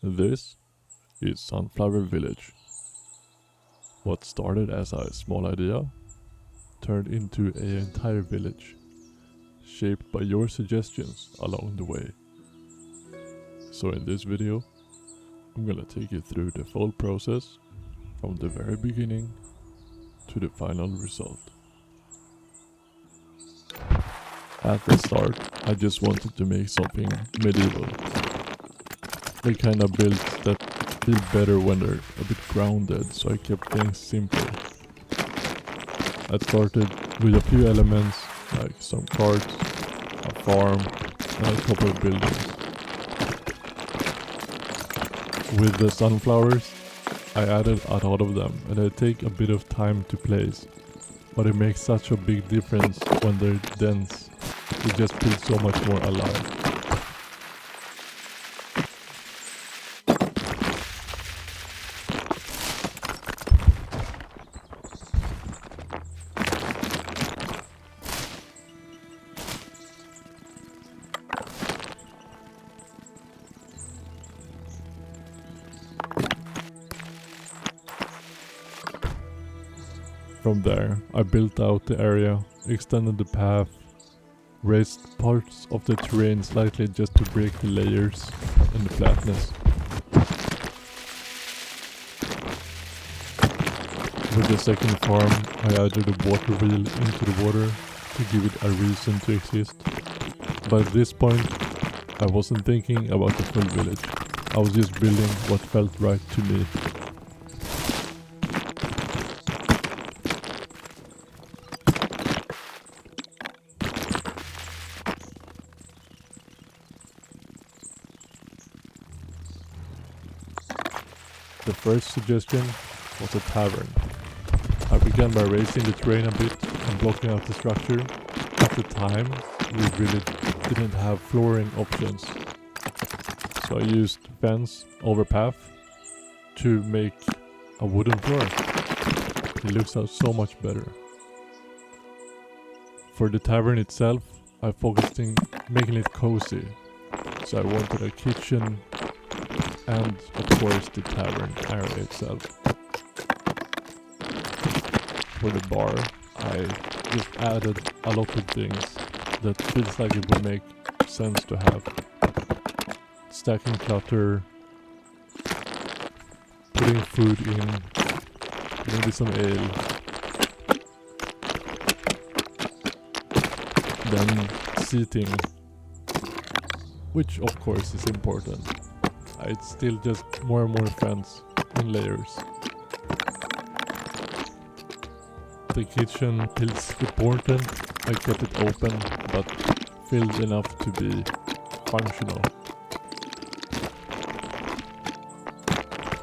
This is Sunflower Village. What started as a small idea turned into an entire village, shaped by your suggestions along the way. So in this video, I'm gonna take you through the full process from the very beginning to the final result. At the start, I just wanted to make something medieval. The kind of builds that feel better when they're a bit grounded, so I kept things simple. I started with a few elements like some carts, a farm, and a couple of buildings. With the sunflowers, I added a lot of them, and they take a bit of time to place, but it makes such a big difference when they're dense. It just feels so much more alive. From there, I built out the area, extended the path, raised parts of the terrain slightly just to break the layers and the flatness. With the second farm, I added a water wheel into the water to give it a reason to exist. But at this point, I wasn't thinking about the full village. I was just building what felt right to me. The first suggestion was a tavern. I began by raising the terrain a bit and blocking out the structure. At the time, we really didn't have flooring options, so I used fence over path to make a wooden floor. It looks out so much better. For the tavern itself, I focused on making it cozy, so I wanted a kitchen and of course the tavern area itself. For the bar, I just added a lot of things that feels like it would make sense to have. Stacking clutter, putting food in, maybe some ale, then seating, which of course is important. It's still just more and more fence in layers. The kitchen feels important. I kept it open but filled enough to be functional.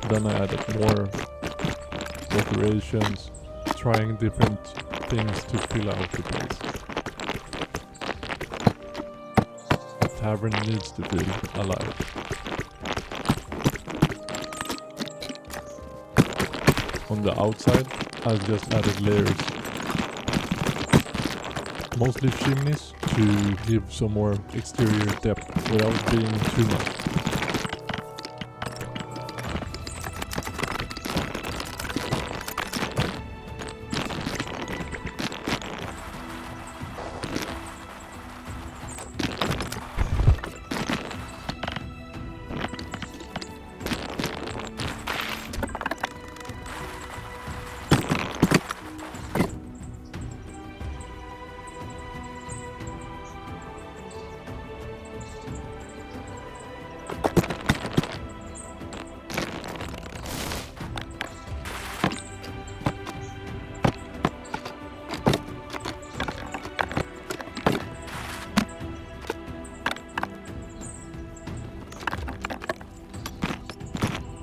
Then I added more decorations, trying different things to fill out the place. The tavern needs to feel alive. On the outside, I've just added layers. Mostly chimneys to give some more exterior depth without being too much.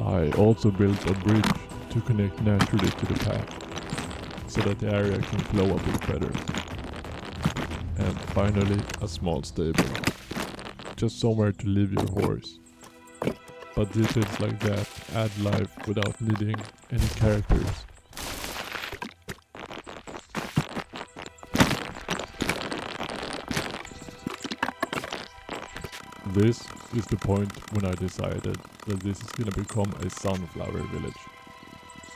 I also built a bridge to connect naturally to the path, so that the area can flow a bit better. And finally, a small stable. Just somewhere to leave your horse. But details like that add life without needing any characters. This is the point when I decided that this is gonna become a sunflower village.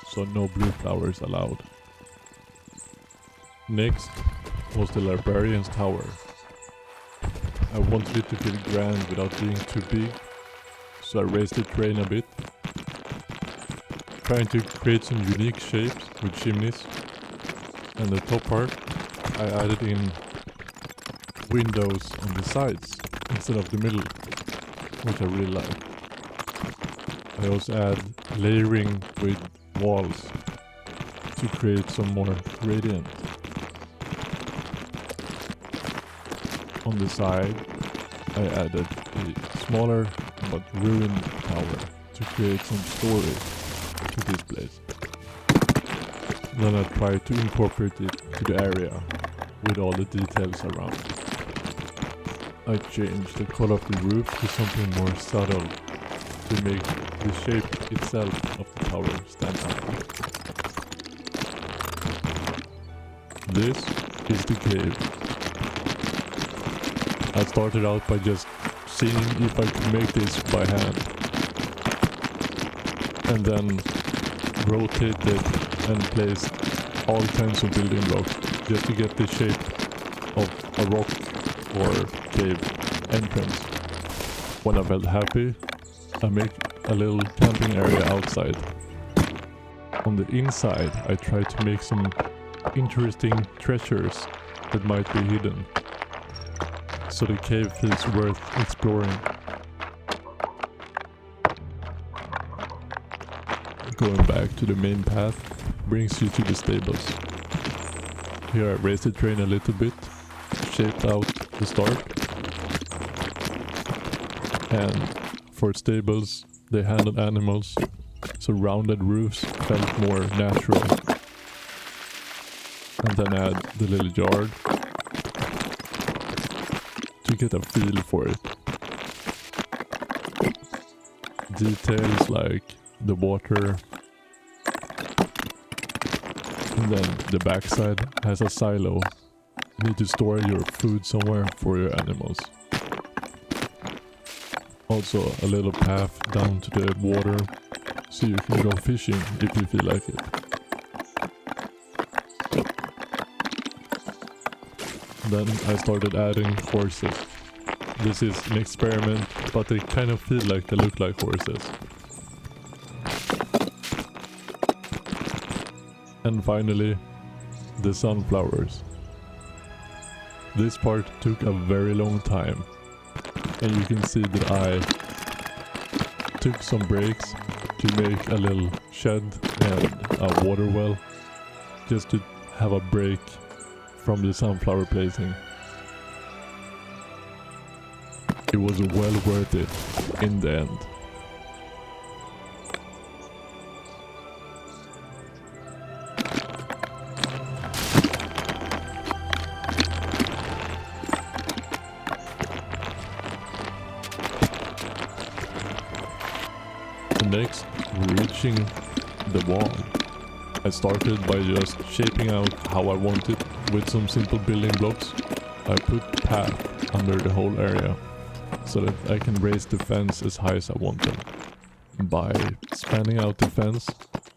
So no blue flowers allowed. Next was the Librarian's tower. I wanted it to feel grand without being too big, so I raised the terrain a bit, trying to create some unique shapes with chimneys. And the top part, I added in windows on the sides instead of the middle, which I really like. I also add layering with walls to create some more gradient. On the side, I added a smaller but ruined tower to create some story to this place. Then I tried to incorporate it to the area with all the details around. I changed the color of the roof to something more subtle to make the shape itself of the tower stand out. This is the cave. I started out by just seeing if I could make this by hand, and then rotated and placed all kinds of building blocks just to get the shape of a rock or cave entrance. When I felt happy, I made a little camping area outside. On the inside, I tried to make some interesting treasures that might be hidden, so the cave feels worth exploring. Going back to the main path brings you to the stables. Here I raised the terrain a little bit, shaped out the start, and for stables they handled animals, so rounded roofs felt more natural. And then add the little yard to get a feel for it. Details like the water, and then the backside has a silo. You need to store your food somewhere for your animals. Also a little path down to the water, so you can go fishing if you feel like it. Then I started adding horses. This is an experiment, but they kind of feel like they look like horses. And finally, the sunflowers. This part took a very long time, and you can see that I took some breaks to make a little shed and a water well, just to have a break from the sunflower placing. It was well worth it in the end. Next, reaching the wall. I started by just shaping out how I want it with some simple building blocks. I put path under the whole area so that I can raise the fence as high as I want them. By spanning out the fence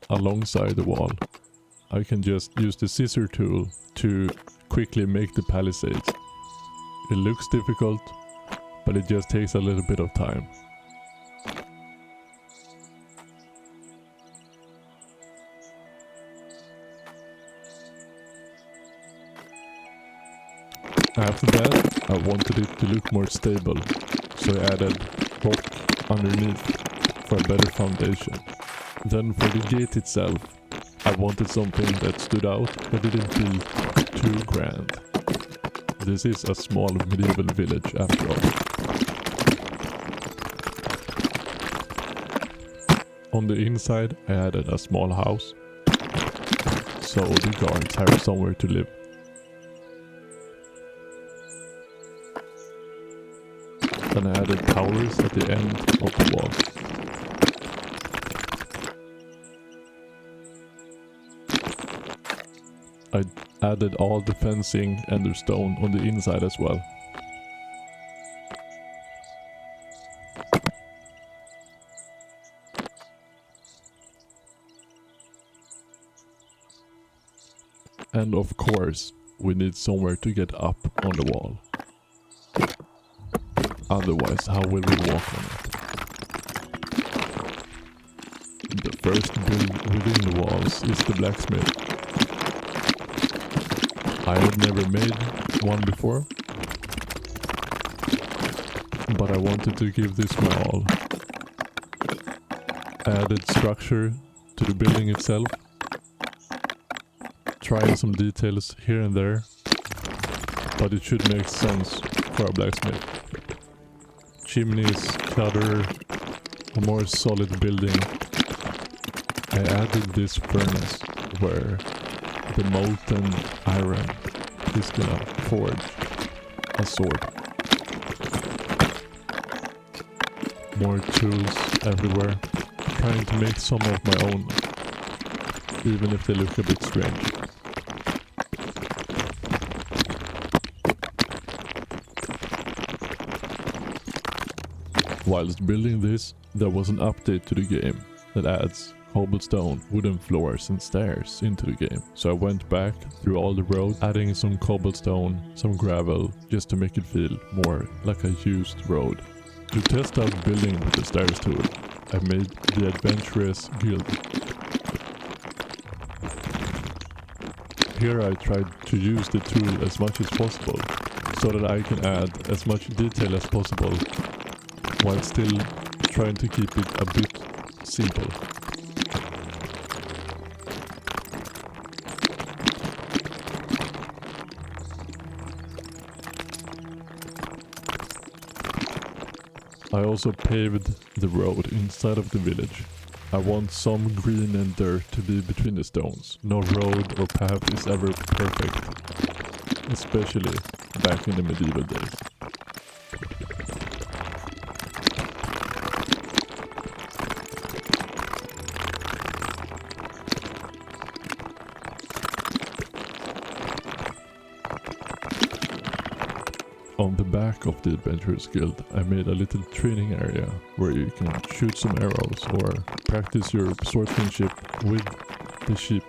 alongside the wall, I can just use the scissor tool to quickly make the palisades. It looks difficult, but it just takes a little bit of time. After that, I wanted it to look more stable, so I added rock underneath for a better foundation. Then for the gate itself, I wanted something that stood out but didn't feel too grand. This is a small medieval village after all. On the inside, I added a small house, so the guards have somewhere to live. Then I added towers at the end of the wall. I added all the fencing and the stone on the inside as well. And of course, we need somewhere to get up on the wall. Otherwise, how will we walk on it? The first build within the walls is the blacksmith. I had never made one before, but I wanted to give this my all. Added structure to the building itself, trying some details here and there, but it should make sense for a blacksmith. Chimneys, clutter, a more solid building. I added this furnace where the molten iron is gonna forge a sword. More tools everywhere, trying to make some of my own, even if they look a bit strange. Whilst building this, there was an update to the game that adds cobblestone, wooden floors and stairs into the game. So I went back through all the roads, adding some cobblestone, some gravel, just to make it feel more like a used road. To test out building with the stairs tool, I made the Adventurous Guild. Here I tried to use the tool as much as possible, so that I can add as much detail as possible, while still trying to keep it a bit simple. I also paved the road inside of the village. I want some green and dirt to be between the stones. No road or path is ever perfect, especially back in the medieval days. On the back of the Adventurers Guild, I made a little training area where you can shoot some arrows or practice your swordsmanship with the sheep.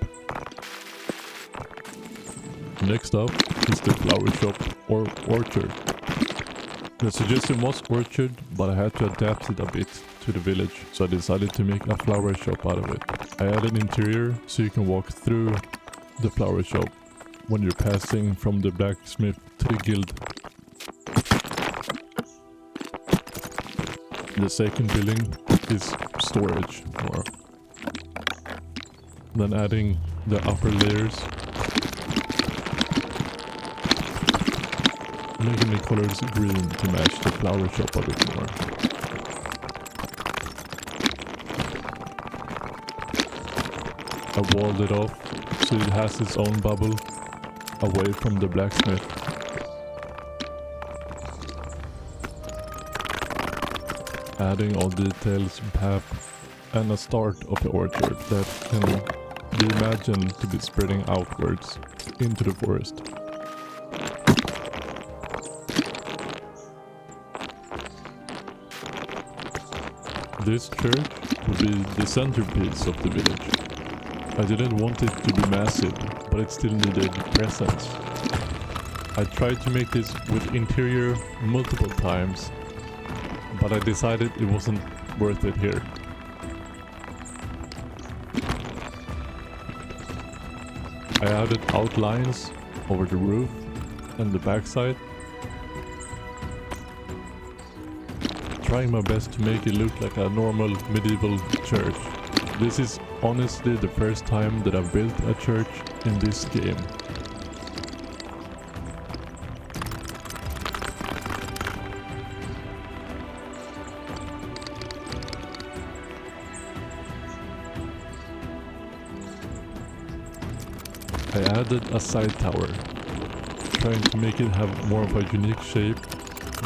Next up is the Flowershop or orchard. The suggestion was orchard, but I had to adapt it a bit to the village, so I decided to make a flower shop out of it. I added interior so you can walk through the flower shop when you're passing from the blacksmith to the guild. The second building is storage, or then adding the upper layers, making the colors green to match the flower shop a bit more. I walled it off so it has its own bubble away from the blacksmith. Adding all details, path, and a start of the orchard that can be imagined to be spreading outwards into the forest. This church will be the centerpiece of the village. I didn't want it to be massive, but it still needed presence. I tried to make this with interior multiple times, but I decided it wasn't worth it here. I added outlines over the roof and the backside, trying my best to make it look like a normal medieval church. This is honestly the first time that I've built a church in this game. I added a side tower, trying to make it have more of a unique shape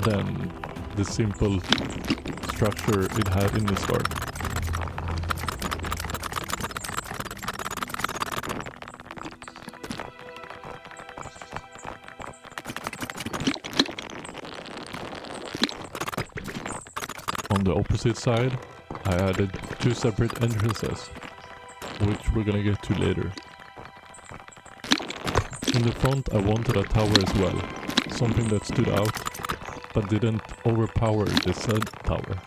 than the simple structure it had in the start. On the opposite side, I added two separate entrances, which we're gonna get to later. In the front I wanted a tower as well, something that stood out but didn't overpower the said tower.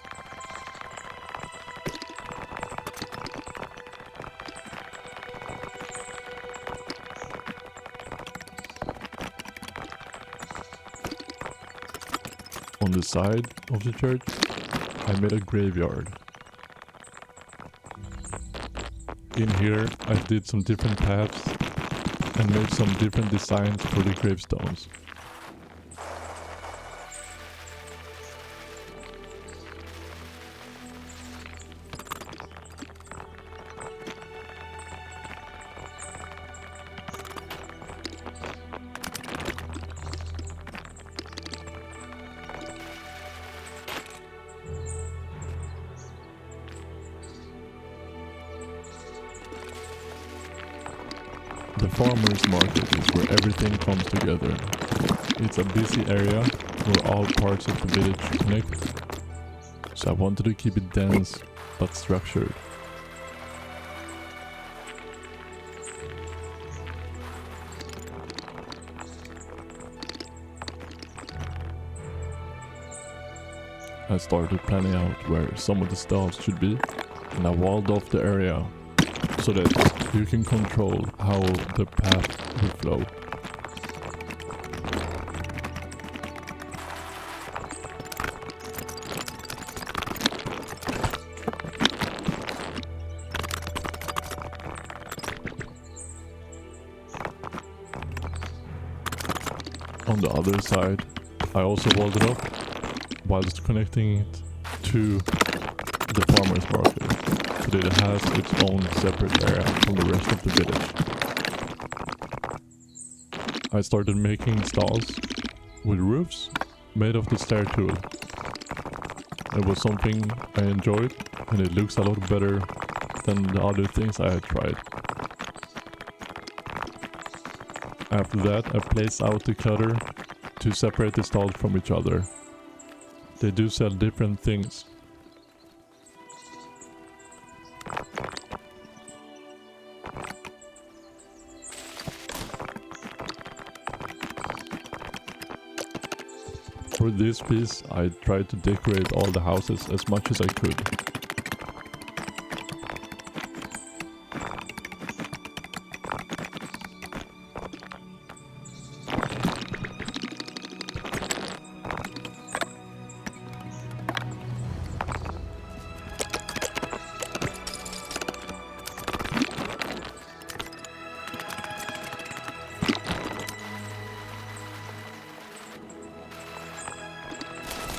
On the side of the church, I made a graveyard. In here, I did some different paths and made some different designs for the gravestones. The farmer's market is where everything comes together. It's a busy area where all parts of the village connect, so I wanted to keep it dense but structured. I started planning out where some of the stalls should be, and I walled off the area so that you can control how the path will flow. On the other side, I also walled it off whilst connecting it to the farmer's market, so that it has its own separate area from the rest of the village. I started making stalls with roofs made of the stair tool. It was something I enjoyed, and it looks a lot better than the other things I had tried. After that, I placed out the cutter to separate the stalls from each other. They do sell different things. For this piece, I tried to decorate all the houses as much as I could.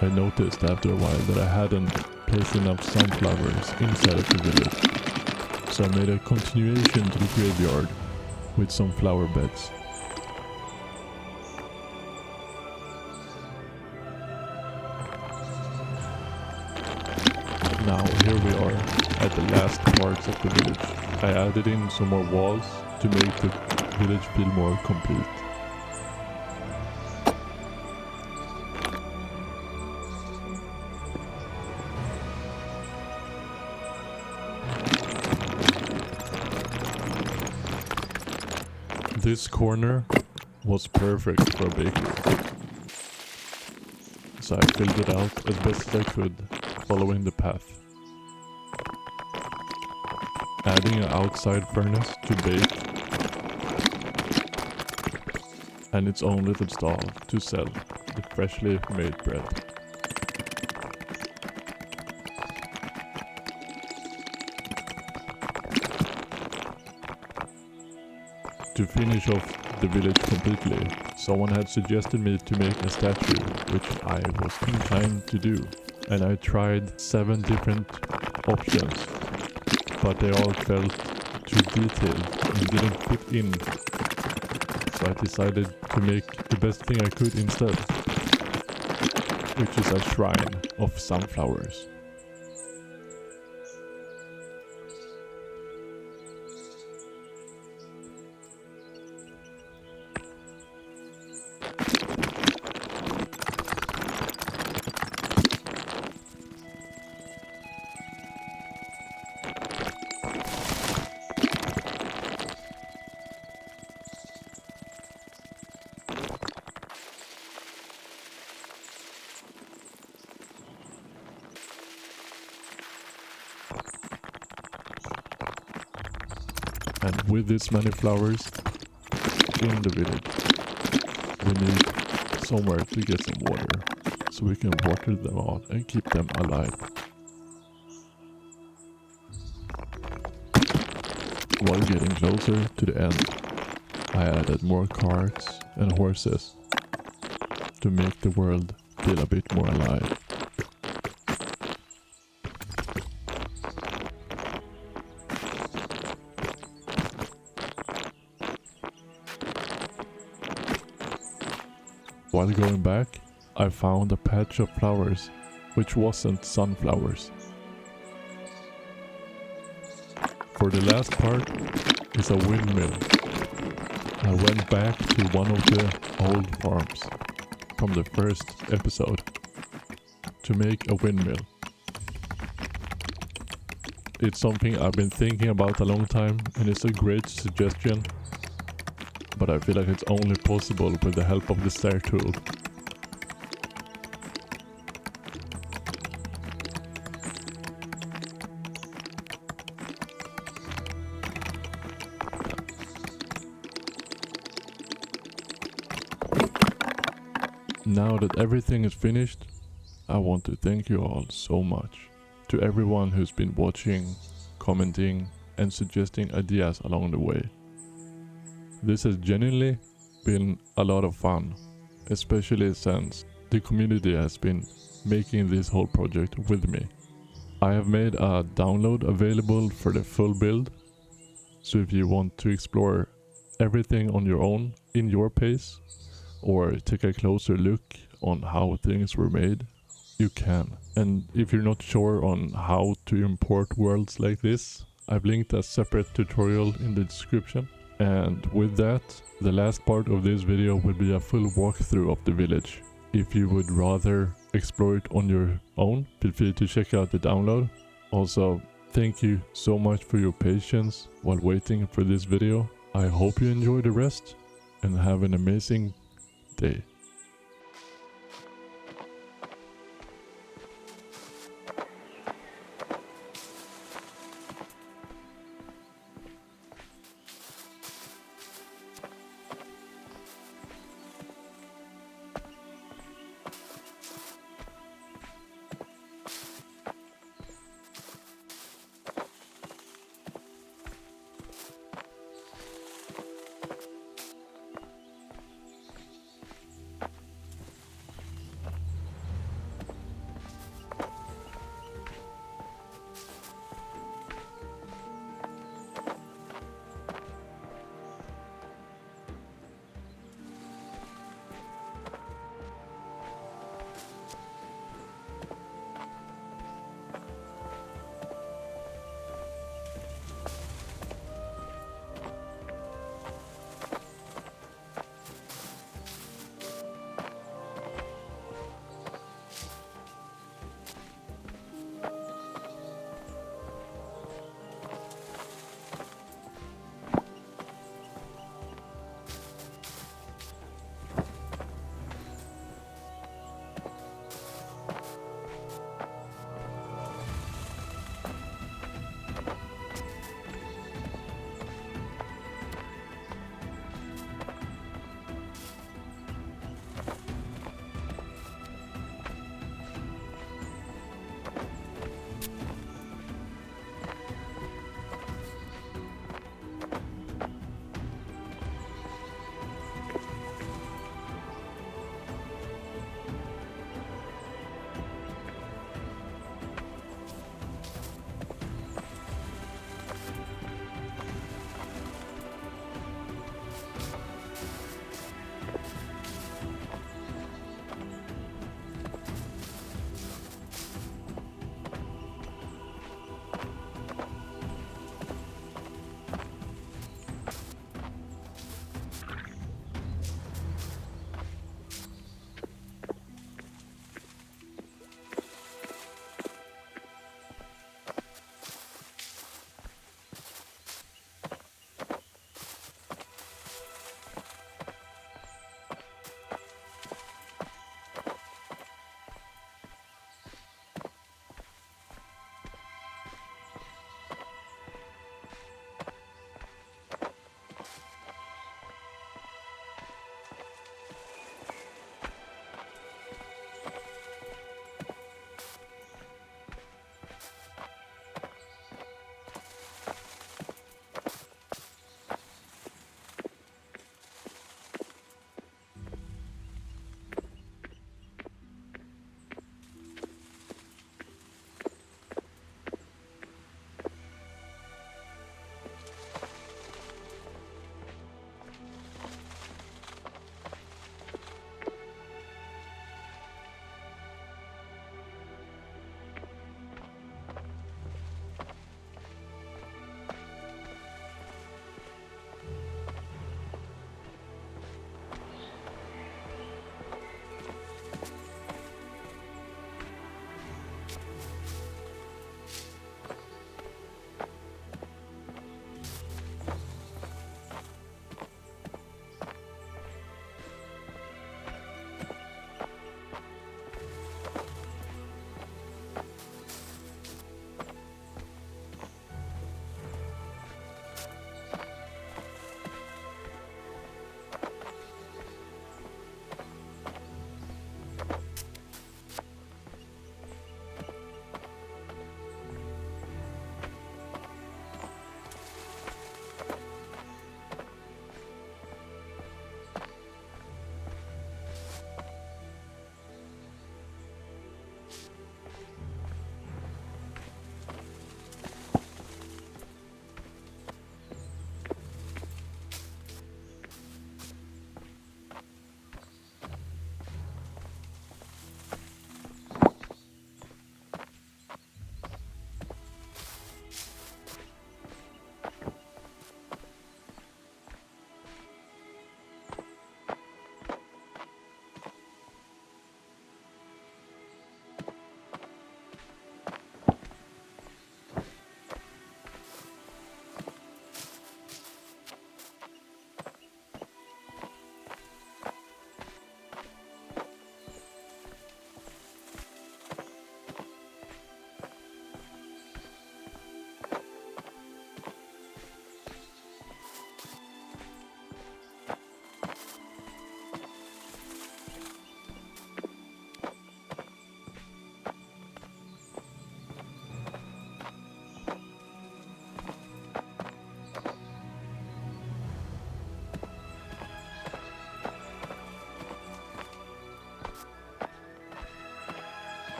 I noticed after a while that I hadn't placed enough sunflowers inside of the village, so I made a continuation to the graveyard with some flower beds. Now here we are at the last parts of the village. I added in some more walls to make the village feel more complete. This corner was perfect for a bakery, so I filled it out as best as I could, following the path. Adding an outside furnace to bake, and its own little stall to sell the freshly made bread. To finish off the village completely, someone had suggested me to make a statue, which I was inclined to do. And I tried 7 different options, but they all felt too detailed and didn't fit in. So I decided to make the best thing I could instead, which is a shrine of sunflowers. And with this many flowers in the village, we need somewhere to get some water, so we can water them out and keep them alive. While getting closer to the end, I added more carts and horses to make the world feel a bit more alive. While going back, I found a patch of flowers which wasn't sunflowers. For the last part is a windmill. I went back to one of the old farms from the first episode to make a windmill. It's something I've been thinking about a long time, and it's a great suggestion, but I feel like it's only possible with the help of the stair tool. Now that everything is finished, I want to thank you all so much. To everyone who's been watching, commenting, and suggesting ideas along the way. This has genuinely been a lot of fun, especially since the community has been making this whole project with me. I have made a download available for the full build, so if you want to explore everything on your own, in your pace, or take a closer look on how things were made, you can. And if you're not sure on how to import worlds like this, I've linked a separate tutorial in the description. And with that, the last part of this video will be a full walkthrough of the village. If you would rather explore it on your own, feel free to check out the download. Also, thank you so much for your patience while waiting for this video. I hope you enjoy the rest and have an amazing day.